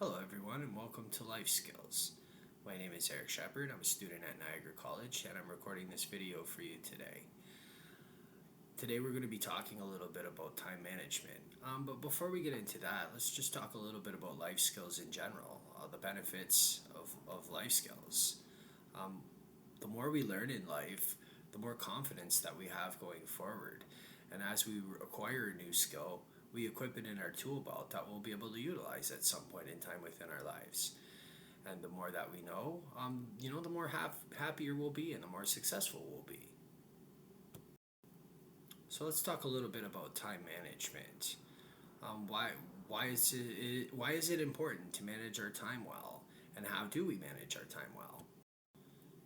Hello, everyone, and welcome to Life Skills. My name is Sheppard. I'm a student at Niagara College, and I'm recording this video for you today. Today, we're going to be talking a little bit about time management. But before we get into that, let's just talk a little bit about life skills in general, the benefits of life skills. The more we learn in life, the more confidence that we have going forward. And as we acquire a new skill, we equip it in our tool belt that we'll be able to utilize at some point in time within our lives. And the more that we know, the more happier we'll be and the more successful we'll be. So let's talk a little bit about time management. Why is it important to manage our time well, and how do we manage our time well?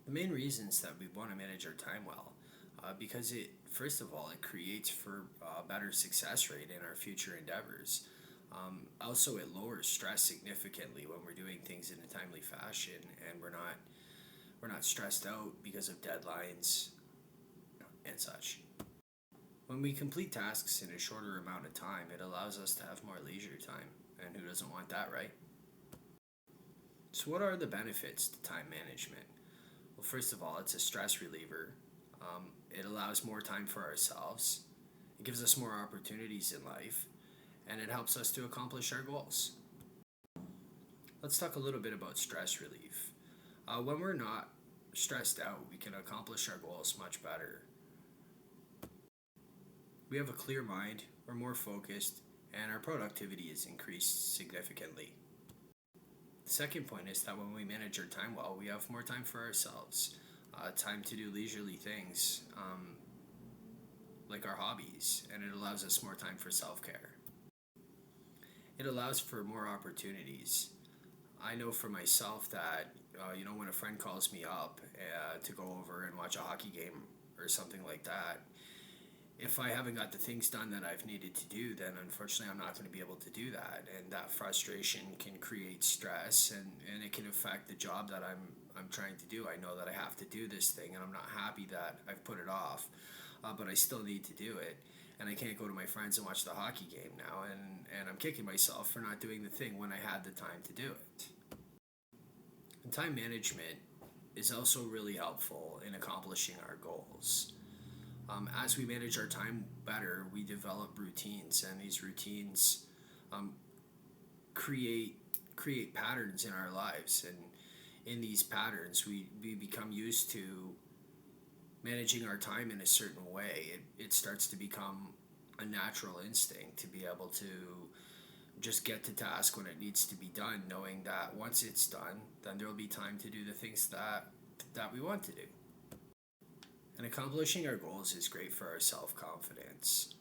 The main reasons that we want to manage our time well, because first of all, it creates for a better success rate in our future endeavors. Also, it lowers stress significantly when we're doing things in a timely fashion, and we're not stressed out because of deadlines and such. When we complete tasks in a shorter amount of time, it allows us to have more leisure time, and who doesn't want that, right? So what are the benefits to time management? Well, first of all, it's a stress reliever. It allows more time for ourselves. It gives us more opportunities in life, and it helps us to accomplish our goals. Let's talk a little bit about stress relief. When we're not stressed out, we can accomplish our goals much better. We have a clear mind, we're more focused, and our productivity is increased significantly. The second point is that when we manage our time well, we have more time for ourselves, time to do leisurely things like our hobbies, and it allows us more time for self-care. It allows for more opportunities. I know for myself that, when a friend calls me up to go over and watch a hockey game or something like that, if I haven't got the things done that I've needed to do, then unfortunately I'm not going to be able to do that. And that frustration can create stress, and it can affect the job that I'm trying to do. I know that I have to do this thing, and I'm not happy that I've put it off, but I still need to do it. And I can't go to my friends and watch the hockey game now, and I'm kicking myself for not doing the thing when I had the time to do it. And time management is also really helpful in accomplishing our goals. As we manage our time better, we develop routines, and these routines create patterns in our lives. And in these patterns, we become used to managing our time in a certain way. It starts to become a natural instinct to be able to just get to task when it needs to be done, knowing that once it's done, then there will be time to do the things that we want to do. And accomplishing our goals is great for our self-confidence.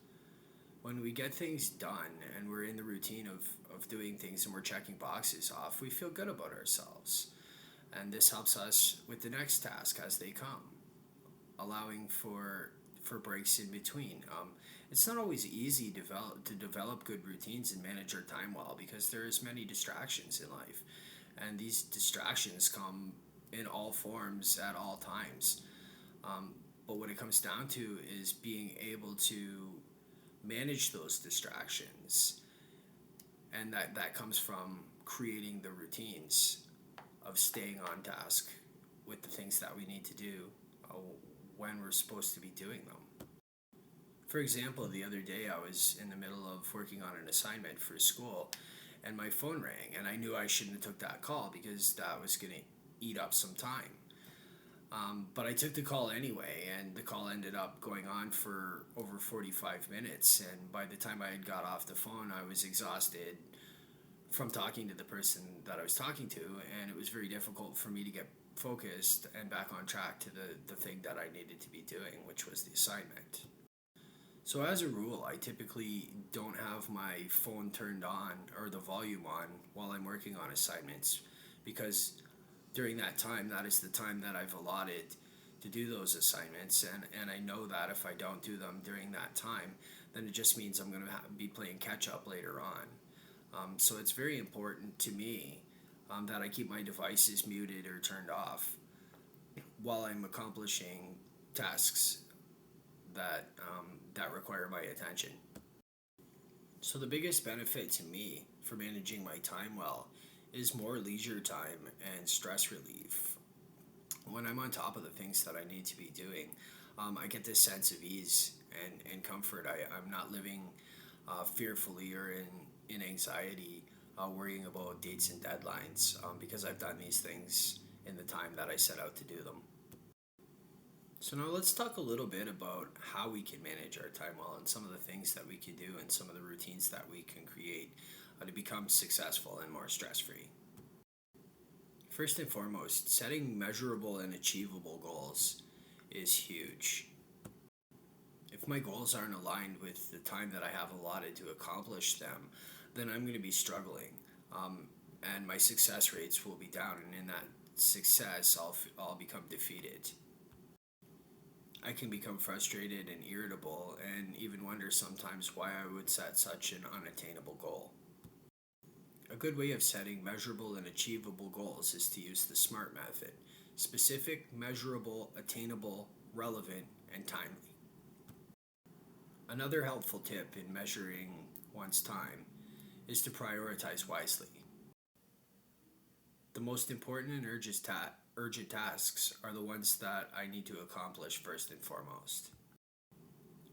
When we get things done and we're in the routine of doing things and we're checking boxes off, we feel good about ourselves. And this helps us with the next task as they come, allowing for breaks in between. It's not always easy to develop good routines and manage our time well, because there's many distractions in life. And these distractions come in all forms at all times. But what it comes down to is being able to manage those distractions. And that comes from creating the routines of staying on task with the things that we need to do when we're supposed to be doing them. For example, the other day I was in the middle of working on an assignment for school, and my phone rang, and I knew I shouldn't have took that call because that was going to eat up some time. But I took the call anyway, and the call ended up going on for over 45 minutes. And by the time I had got off the phone, I was exhausted from talking to the person that I was talking to, and it was very difficult for me to get focused and back on track to the thing that I needed to be doing, which was the assignment. So as a rule, I typically don't have my phone turned on or the volume on while I'm working on assignments, because during that time, that is the time that I've allotted to do those assignments, and I know that if I don't do them during that time, then it just means I'm going to be playing catch-up later on. So it's very important to me that I keep my devices muted or turned off while I'm accomplishing tasks that require my attention. So the biggest benefit to me for managing my time well is more leisure time and stress relief. When I'm on top of the things that I need to be doing, I get this sense of ease and comfort. I'm not living fearfully or in anxiety, worrying about dates and deadlines, because I've done these things in the time that I set out to do them. So now let's talk a little bit about how we can manage our time well and some of the things that we can do and some of the routines that we can create to become successful and more stress free. First and foremost, setting measurable and achievable goals is huge. If my goals aren't aligned with the time that I have allotted to accomplish them, then I'm going to be struggling, and my success rates will be down. And in that success, I'll become defeated. I can become frustrated and irritable, and even wonder sometimes why I would set such an unattainable goal. A good way of setting measurable and achievable goals is to use the SMART method: specific, measurable, attainable, relevant, and timely. Another helpful tip in measuring one's time is to prioritize wisely. The most important and urgent tasks are the ones that I need to accomplish first and foremost.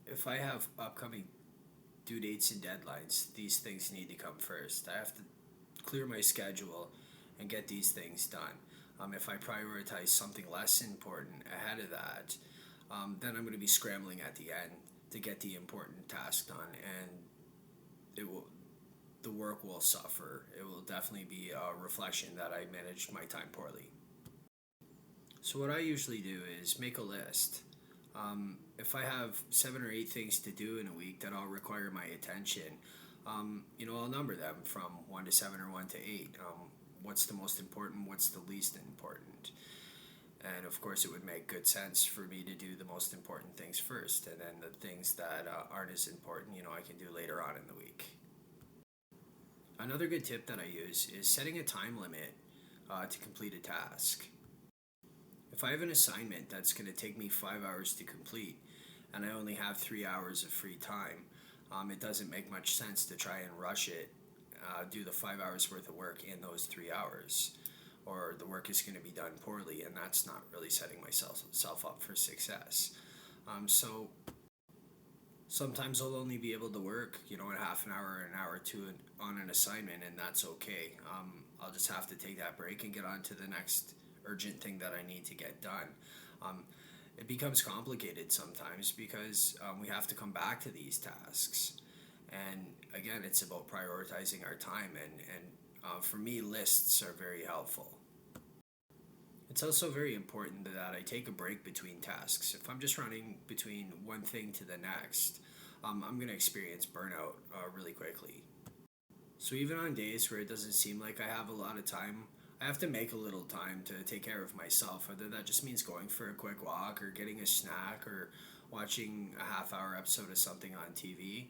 If I have upcoming due dates and deadlines, these things need to come first. I have to clear my schedule and get these things done. If I prioritize something less important ahead of that, then I'm going to be scrambling at the end to get the important task done, and the work will suffer. It will definitely be a reflection that I managed my time poorly. So what I usually do is make a list. If I have 7 or 8 things to do in a week that all require my attention, I'll number them from 1 to 7 or 1 to 8. What's the most important? What's the least important? And of course, it would make good sense for me to do the most important things first, and then the things that aren't as important, I can do later on in the week. Another good tip that I use is setting a time limit to complete a task. If I have an assignment that's going to take me 5 hours to complete, and I only have 3 hours of free time, it doesn't make much sense to try and rush it, do the 5 hours worth of work in those 3 hours, or the work is going to be done poorly, and that's not really setting myself up for success. So sometimes I'll only be able to work, a half an hour or an hour or two on an assignment, and that's okay. I'll just have to take that break and get on to the next urgent thing that I need to get done. It becomes complicated sometimes because we have to come back to these tasks. And again, it's about prioritizing our time, and for me, lists are very helpful. It's also very important that I take a break between tasks. If I'm just running between one thing to the next, I'm going to experience burnout really quickly. So even on days where it doesn't seem like I have a lot of time, I have to make a little time to take care of myself, whether that just means going for a quick walk or getting a snack or watching a half-hour episode of something on TV.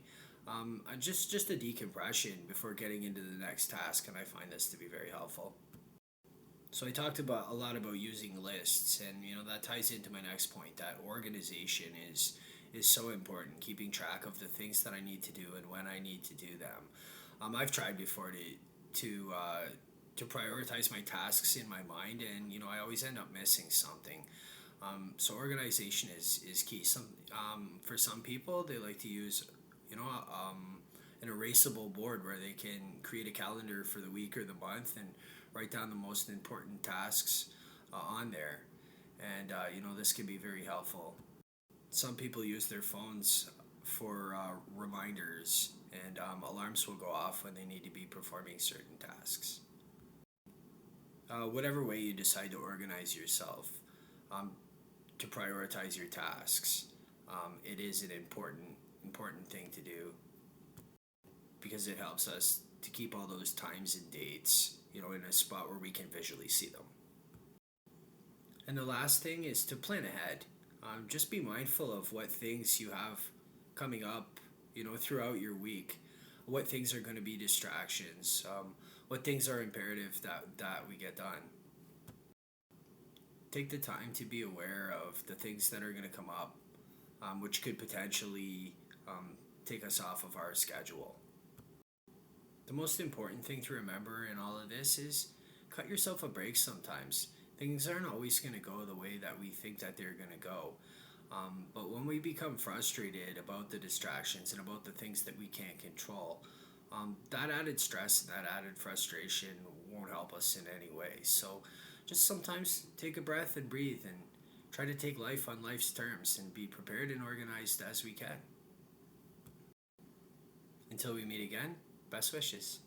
Just a decompression before getting into the next task, and I find this to be very helpful. So I talked about a lot about using lists, and that ties into my next point, that organization is so important. Keeping track of the things that I need to do and when I need to do them. I've tried before to prioritize my tasks in my mind, and I always end up missing something. So organization is key. For some people, they like to use an erasable board where they can create a calendar for the week or the month and write down the most important tasks on there. And this can be very helpful. Some people use their phones for reminders, and alarms will go off when they need to be performing certain tasks. Whatever way you decide to organize yourself, to prioritize your tasks, it is an important thing to do, because it helps us to keep all those times and dates, in a spot where we can visually see them. And the last thing is to plan ahead. Just be mindful of what things you have coming up, throughout your week. What things are going to be distractions. What things are imperative that we get done. Take the time to be aware of the things that are going to come up, which could potentially take us off of our schedule. The most important thing to remember in all of this is cut yourself a break sometimes. Things aren't always going to go the way that we think that they're going to go. But when we become frustrated about the distractions and about the things that we can't control, that added stress and that added frustration won't help us in any way. So just sometimes take a breath and breathe and try to take life on life's terms and be prepared and organized as we can. Until we meet again, best wishes.